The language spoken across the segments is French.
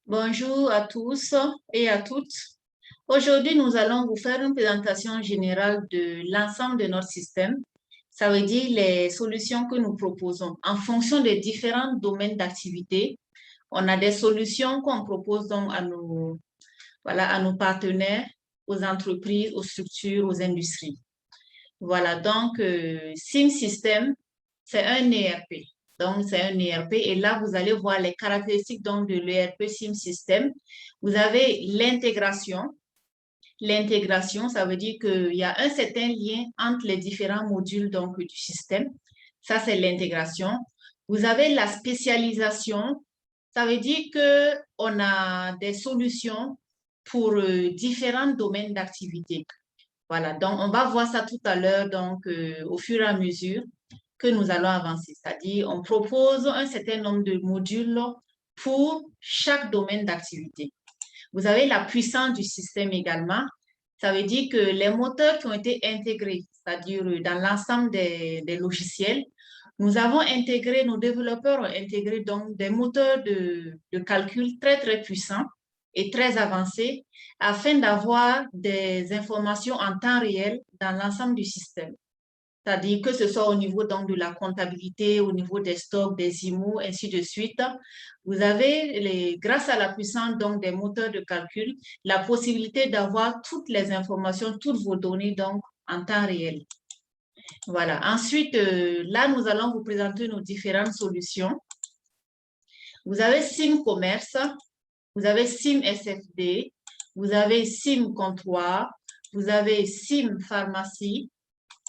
Bonjour à tous et à toutes. Aujourd'hui, nous allons vous faire une présentation générale de l'ensemble de notre système. Ça veut dire les solutions que nous proposons en fonction des différents domaines d'activité. On a des solutions qu'on propose donc à nos partenaires, aux entreprises, aux structures, aux industries. Voilà, donc SIM System, c'est un ERP. Donc, c'est un ERP et là, vous allez voir les caractéristiques donc, de l'ERP SIM System. Vous avez l'intégration. L'intégration, ça veut dire qu'il y a un certain lien entre les différents modules donc, du système. Ça, c'est l'intégration. Vous avez la spécialisation. Ça veut dire qu'on a des solutions pour différents domaines d'activité. Voilà, donc on va voir ça tout à l'heure, donc au fur et à mesure que nous allons avancer. C'est-à-dire, on propose un certain nombre de modules pour chaque domaine d'activité. Vous avez la puissance du système également. Ça veut dire que les moteurs qui ont été intégrés, c'est-à-dire dans l'ensemble des logiciels, nous avons intégré, nos développeurs ont intégré donc des moteurs de calcul très, très puissants et très avancés afin d'avoir des informations en temps réel dans l'ensemble du système. C'est-à-dire que ce soit au niveau donc de la comptabilité, au niveau des stocks, des IMO, ainsi de suite. Vous avez, grâce à la puissance donc des moteurs de calcul, la possibilité d'avoir toutes les informations, toutes vos données donc en temps réel. Voilà. Ensuite, là, nous allons vous présenter nos différentes solutions. Vous avez SIM Commerce, vous avez SIM SFD, vous avez SIM Comptoir, vous avez SIM Pharmacie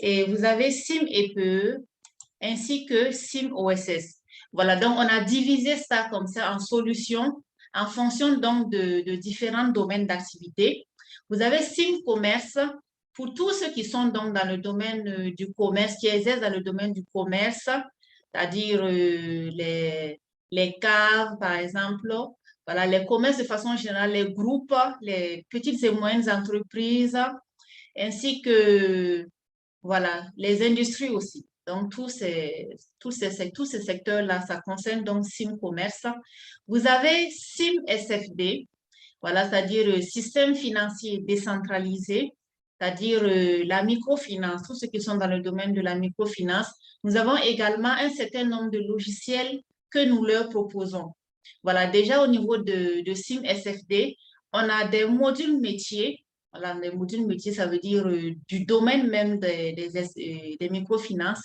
et vous avez SIM EPE ainsi que SIM OSS. Voilà, donc on a divisé ça comme ça en solutions en fonction donc de différents domaines d'activité. Vous avez SIM Commerce pour tous ceux qui sont donc dans le domaine du commerce, qui exercent dans le domaine du commerce, c'est-à-dire les caves, par exemple. Voilà, les commerces de façon générale, les groupes, les petites et moyennes entreprises, ainsi que voilà, les industries aussi. Donc, tous ces secteurs-là, ça concerne donc SIM Commerce. Vous avez SIM SFD, voilà, c'est-à-dire système financier décentralisé, c'est-à-dire la microfinance, tous ceux qui sont dans le domaine de la microfinance. Nous avons également un certain nombre de logiciels que nous leur proposons. Voilà, déjà au niveau de SIM SFD, on a des modules métiers. Voilà, les modules métiers, ça veut dire du domaine même des microfinances,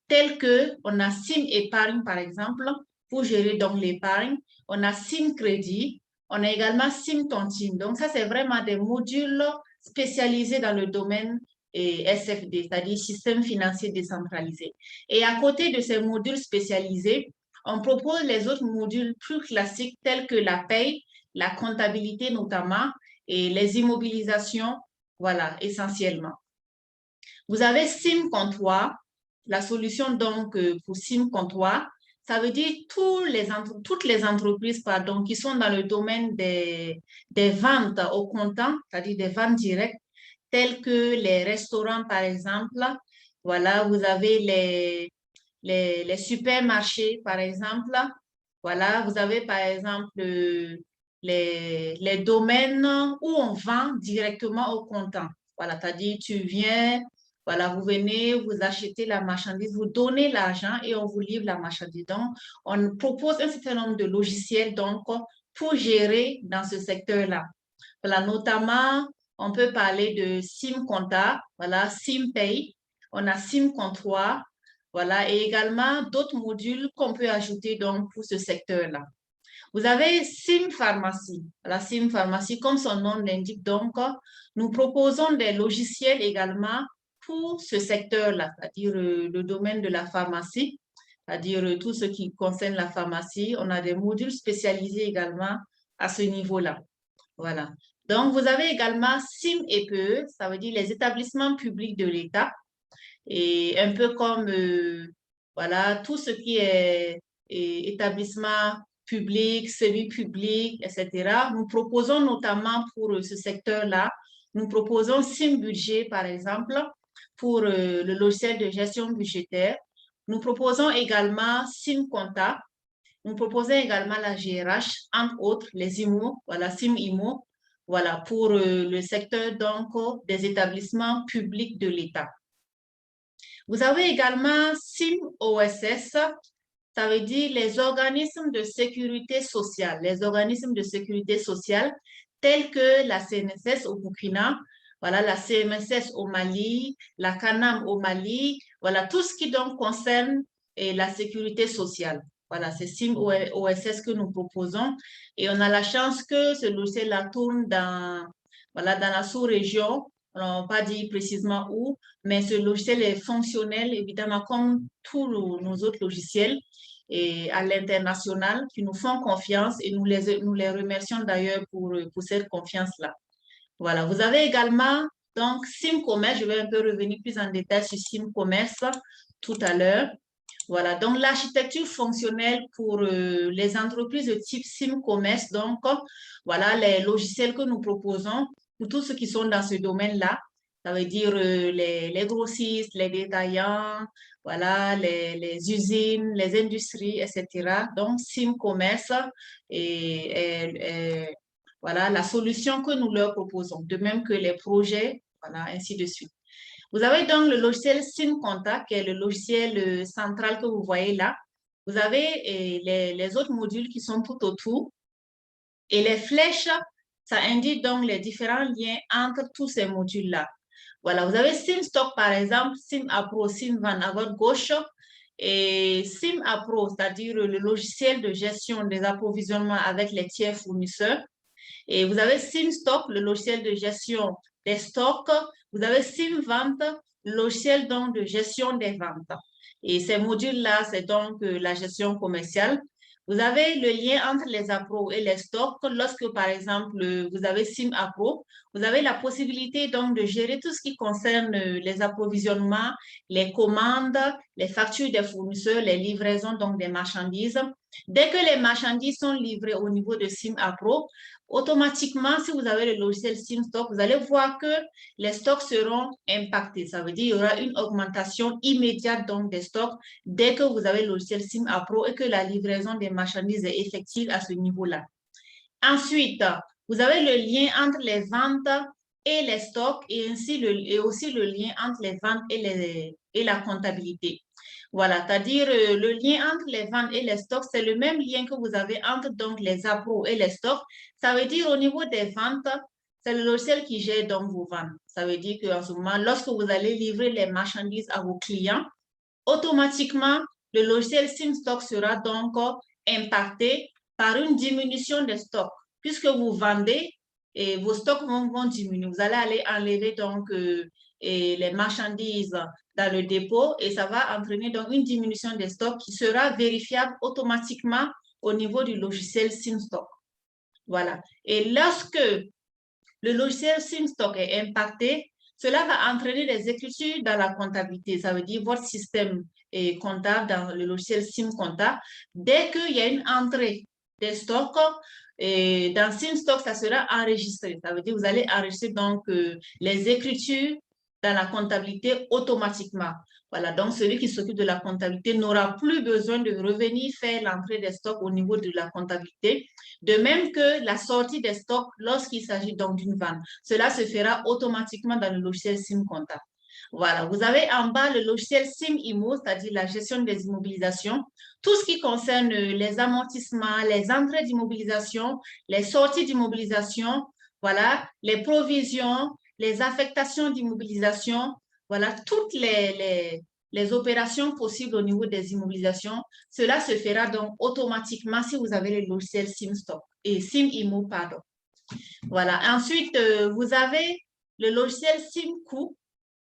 tels que on a SIM épargne, par exemple, pour gérer donc l'épargne. On a SIM crédit, on a également SIM Tontine. Donc, ça, c'est vraiment des modules spécialisés dans le domaine SFD, c'est-à-dire système financier décentralisé. Et à côté de ces modules spécialisés, on propose les autres modules plus classiques tels que la paye, la comptabilité notamment et les immobilisations, voilà, essentiellement. Vous avez SIM Comptoir, la solution donc pour SIM Comptoir, ça veut dire toutes les entreprises pardon, qui sont dans le domaine des ventes au comptant, c'est-à-dire des ventes directes, telles que les restaurants par exemple. Voilà, vous avez les supermarchés par exemple. Voilà, vous avez par exemple les domaines où on vend directement au comptant. Voilà, c'est-à-dire tu viens, voilà, vous venez, vous achetez la marchandise, vous donnez l'argent et on vous livre la marchandise. Donc, on propose un certain nombre de logiciels donc, pour gérer dans ce secteur-là. Voilà, notamment, on peut parler de SIM Compta, voilà, SIM Pay, on a SIM Comptoir, voilà, et également d'autres modules qu'on peut ajouter donc pour ce secteur-là. Vous avez SIM Pharmacie. La SIM Pharmacie, comme son nom l'indique donc, nous proposons des logiciels également pour ce secteur-là, c'est-à-dire le domaine de la pharmacie, c'est-à-dire tout ce qui concerne la pharmacie. On a des modules spécialisés également à ce niveau-là. Voilà. Donc, vous avez également SIM EPE, ça veut dire les établissements publics de l'État, et un peu comme voilà, tout ce qui est établissement public, semi-public, etc. Nous proposons notamment pour ce secteur-là, nous proposons SIM Budget, par exemple, pour le logiciel de gestion budgétaire. Nous proposons également SIM Compta Nous proposons également la GRH, entre autres les IMO, voilà, SIM IMO, voilà, pour le secteur donc des établissements publics de l'État. Vous avez également SIM OSS, ça veut dire les organismes de sécurité sociale, les organismes de sécurité sociale tels que la CNSS au Burkina, voilà, la CMSS au Mali, la CANAM au Mali, voilà, tout ce qui donc concerne la sécurité sociale. Voilà, c'est SIM OSS que nous proposons et on a la chance que ce logiciel-là tourne voilà, dans la sous-région. On ne va pas dire précisément où, mais ce logiciel est fonctionnel, évidemment, comme tous nos autres logiciels et à l'international qui nous font confiance et nous les remercions d'ailleurs pour cette confiance-là. Voilà, vous avez également donc SimCommerce, je vais un peu revenir plus en détail sur SimCommerce tout à l'heure. Voilà, donc l'architecture fonctionnelle pour les entreprises de type SimCommerce, donc voilà les logiciels que nous proposons pour tous ceux qui sont dans ce domaine-là. Ça veut dire les grossistes, les détaillants, voilà, les usines, les industries, etc. Donc, SimCommerce et voilà la solution que nous leur proposons, de même que les projets, voilà, ainsi de suite. Vous avez donc le logiciel SimContact, qui est le logiciel central que vous voyez là. Vous avez les autres modules qui sont tout autour. Et les flèches, ça indique donc les différents liens entre tous ces modules-là. Voilà, vous avez SimStock par exemple, SimAppro, SimVan à votre gauche et SimAppro, c'est-à-dire le logiciel de gestion des approvisionnements avec les tiers fournisseurs. Et vous avez SimStock, le logiciel de gestion des stocks. Vous avez SimVant, le logiciel donc de gestion des ventes. Et ces modules-là, c'est donc la gestion commerciale. Vous avez le lien entre les appros et les stocks. Lorsque, par exemple, vous avez SimAppro, vous avez la possibilité donc de gérer tout ce qui concerne les approvisionnements, les commandes, les factures des fournisseurs, les livraisons donc des marchandises. Dès que les marchandises sont livrées au niveau de SimAppro, automatiquement, si vous avez le logiciel SimStock, vous allez voir que les stocks seront impactés. Ça veut dire qu'il y aura une augmentation immédiate donc des stocks dès que vous avez le logiciel SimAppro et que la livraison des marchandises est effective à ce niveau-là. Ensuite, vous avez le lien entre les ventes et les stocks et aussi le lien entre les ventes et la comptabilité. Voilà, c'est-à-dire le lien entre les ventes et les stocks, c'est le même lien que vous avez entre donc les appros et les stocks. Ça veut dire au niveau des ventes, c'est le logiciel qui gère donc vos ventes. Ça veut dire qu'en ce moment, lorsque vous allez livrer les marchandises à vos clients, automatiquement, le logiciel SimStock sera donc impacté par une diminution des stocks. Puisque vous vendez, et vos stocks vont diminuer. Vous allez aller enlever donc les marchandises dans le dépôt et ça va entraîner donc une diminution des stocks qui sera vérifiable automatiquement au niveau du logiciel SimStock. Voilà. Et lorsque le logiciel SimStock est impacté, cela va entraîner des écritures dans la comptabilité. Ça veut dire votre système est comptable dans le logiciel SimConta. Dès qu'il y a une entrée des stocks, et dans SimStock, ça sera enregistré. Ça veut dire que vous allez enregistrer donc les écritures dans la comptabilité automatiquement. Voilà, donc celui qui s'occupe de la comptabilité n'aura plus besoin de revenir faire l'entrée des stocks au niveau de la comptabilité. De même que la sortie des stocks lorsqu'il s'agit donc d'une vente. Cela se fera automatiquement dans le logiciel SimConta. Voilà, vous avez en bas le logiciel SimImo, c'est-à-dire la gestion des immobilisations. Tout ce qui concerne les amortissements, les entrées d'immobilisation, les sorties d'immobilisation, voilà, les provisions, les affectations d'immobilisation, voilà, toutes les opérations possibles au niveau des immobilisations. Cela se fera donc automatiquement si vous avez le logiciel SimStock et SimImo, pardon. Voilà. Ensuite, vous avez le logiciel SimCoût.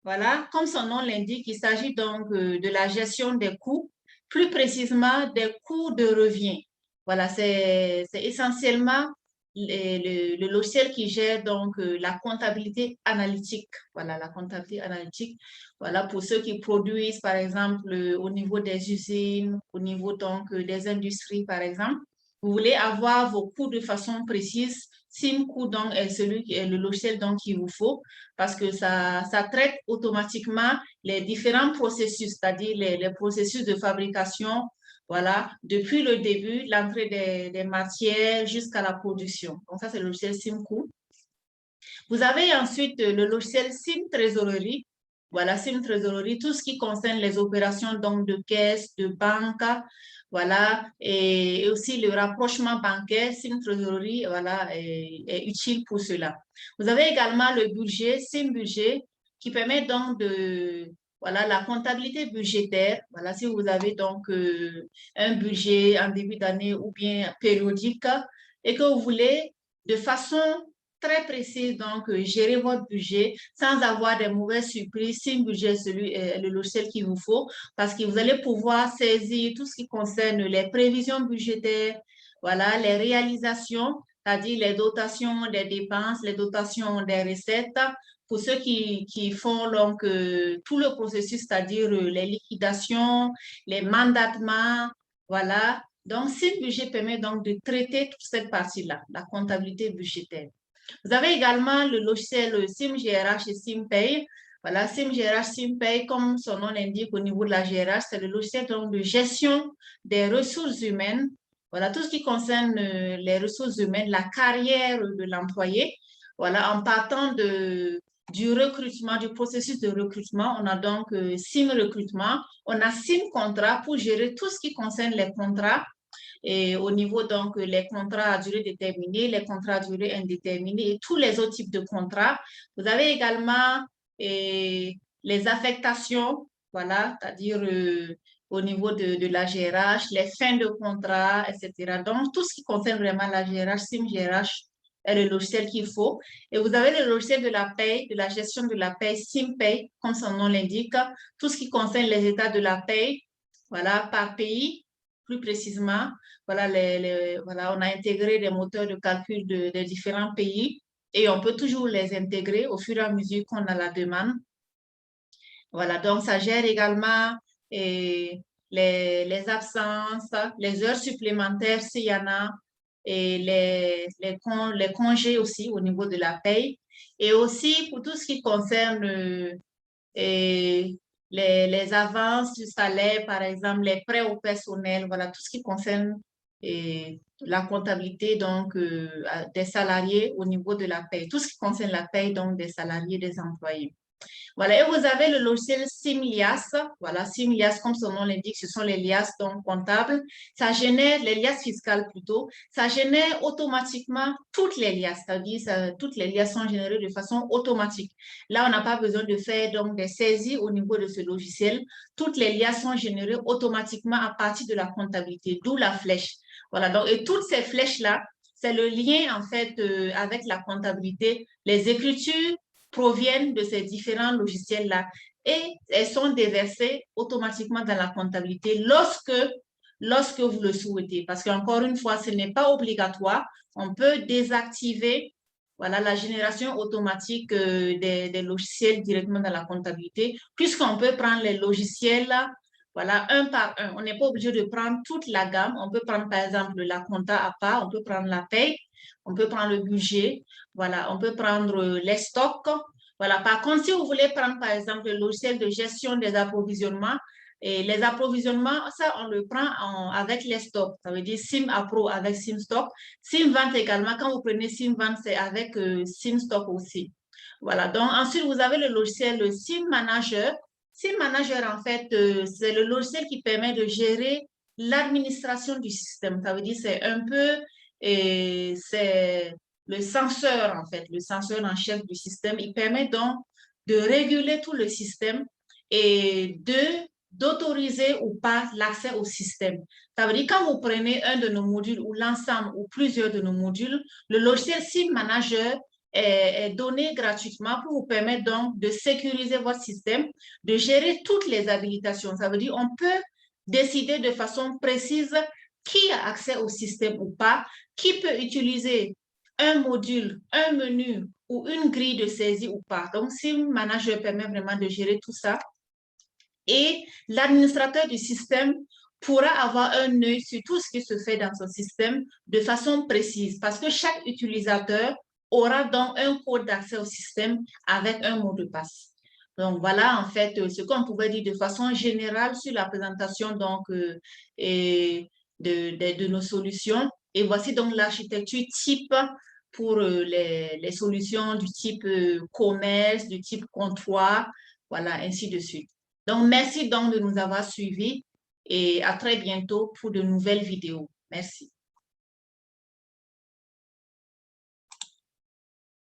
Voilà, comme son nom l'indique, il s'agit donc de la gestion des coûts, plus précisément des coûts de revient. Voilà, c'est essentiellement le logiciel qui gère donc la comptabilité analytique. Voilà, la comptabilité analytique. Voilà, pour ceux qui produisent, par exemple, au niveau des usines, au niveau donc des industries, par exemple. Vous voulez avoir vos coûts de façon précise. SimCoût donc est celui qui est le logiciel donc qu'il vous faut parce que ça traite automatiquement les différents processus, c'est-à-dire les processus de fabrication, Voilà, depuis le début, l'entrée des matières jusqu'à la production. Donc ça, c'est le logiciel SimCool. Vous avez ensuite le logiciel SIM Trésorerie. Voilà, SIM Trésorerie, tout ce qui concerne les opérations donc de caisse, de banque, voilà, et aussi le rapprochement bancaire, SIM Trésorerie, voilà, est utile pour cela. Vous avez également le budget, SIM Budget, qui permet donc de, voilà, la comptabilité budgétaire. Voilà, si vous avez donc un budget en début d'année ou bien périodique et que vous voulez de façon très précise, donc gérer votre budget sans avoir de mauvaises surprises. SIM Budget, celui est le logiciel qu'il vous faut parce que vous allez pouvoir saisir tout ce qui concerne les prévisions budgétaires, voilà, les réalisations, c'est-à-dire les dotations des dépenses, les dotations des recettes. Pour ceux qui font donc tout le processus, c'est-à-dire les liquidations, les mandatements, voilà. Donc, SIM Budget permet donc de traiter toute cette partie-là, la comptabilité budgétaire. Vous avez également le logiciel SimGRH et SimPay. Voilà, SimGRH, SimPay, comme son nom l'indique au niveau de la GRH, c'est le logiciel donc, de gestion des ressources humaines. Voilà, tout ce qui concerne les ressources humaines, la carrière de l'employé. Voilà, en partant du recrutement, du processus de recrutement, on a donc Sim Recrutement, on a Sim Contrat pour gérer tout ce qui concerne les contrats et au niveau donc les contrats à durée déterminée, les contrats à durée indéterminée et tous les autres types de contrats. Vous avez également les affectations, voilà, c'est-à-dire au niveau de la GRH, les fins de contrat, etc. Donc, tout ce qui concerne vraiment la GRH, SIM GRH est le logiciel qu'il faut. Et vous avez le logiciel de la paie, de la gestion de la paie, SimPay, comme son nom l'indique, tout ce qui concerne les états de la paie, voilà, par pays, plus précisément. Voilà, voilà, on a intégré des moteurs de calcul des différents pays et on peut toujours les intégrer au fur et à mesure qu'on a la demande. Voilà, donc ça gère également les absences, les heures supplémentaires s'il y en a, et les congés aussi au niveau de la paye. Et aussi pour tout ce qui concerne les avances du salaire, par exemple, les prêts au personnel, voilà, tout ce qui concerne la comptabilité donc, des salariés au niveau de la paye, tout ce qui concerne la paye donc, des salariés, des employés. Voilà, et vous avez le logiciel SimLias. Voilà, SimLias, comme son nom l'indique, ce sont les liasses donc comptables. Ça génère, les liasses fiscales plutôt, ça génère automatiquement toutes les liasses, c'est-à-dire toutes les liasses sont générées de façon automatique. Là, on n'a pas besoin de faire donc des saisies au niveau de ce logiciel. Toutes les liasses sont générées automatiquement à partir de la comptabilité, d'où la flèche. Voilà, donc, et toutes ces flèches-là, c'est le lien en fait avec la comptabilité, les écritures proviennent de ces différents logiciels-là et elles sont déversées automatiquement dans la comptabilité lorsque vous le souhaitez. Parce qu'encore une fois, ce n'est pas obligatoire. On peut désactiver voilà, la génération automatique des logiciels directement dans la comptabilité, puisqu'on peut prendre les logiciels là, voilà, un par un. On n'est pas obligé de prendre toute la gamme. On peut prendre, par exemple, la compta à part, on peut prendre la paye, on peut prendre le budget, voilà, on peut prendre les stocks. Voilà. Par contre, si vous voulez prendre, par exemple, le logiciel de gestion des approvisionnements, et les approvisionnements, ça, on le prend avec les stocks. Ça veut dire SimAppro avec SimStock. SimVente également, quand vous prenez SimVente, c'est avec SimStock aussi. Voilà. Donc, ensuite, vous avez le logiciel SimManager. SimManager, en fait, c'est le logiciel qui permet de gérer l'administration du système. Ça veut dire c'est un peu, c'est le censeur, en fait, le censeur en chef du système. Il permet donc de réguler tout le système et d'autoriser ou pas l'accès au système. Ça veut dire quand vous prenez un de nos modules ou l'ensemble ou plusieurs de nos modules, le logiciel SIM Manager est donné gratuitement pour vous permettre donc de sécuriser votre système, de gérer toutes les habilitations. Ça veut dire on peut décider de façon précise qui a accès au système ou pas, qui peut utiliser un module, un menu ou une grille de saisie ou pas. Donc, SIM Manager permet vraiment de gérer tout ça. Et l'administrateur du système pourra avoir un œil sur tout ce qui se fait dans son système de façon précise parce que chaque utilisateur aura donc un code d'accès au système avec un mot de passe. Donc, voilà en fait ce qu'on pouvait dire de façon générale sur la présentation donc, de nos solutions. Et voici donc l'architecture type pour les solutions du type commerce, du type comptoir, voilà, ainsi de suite. Donc, merci donc de nous avoir suivis et à très bientôt pour de nouvelles vidéos. Merci.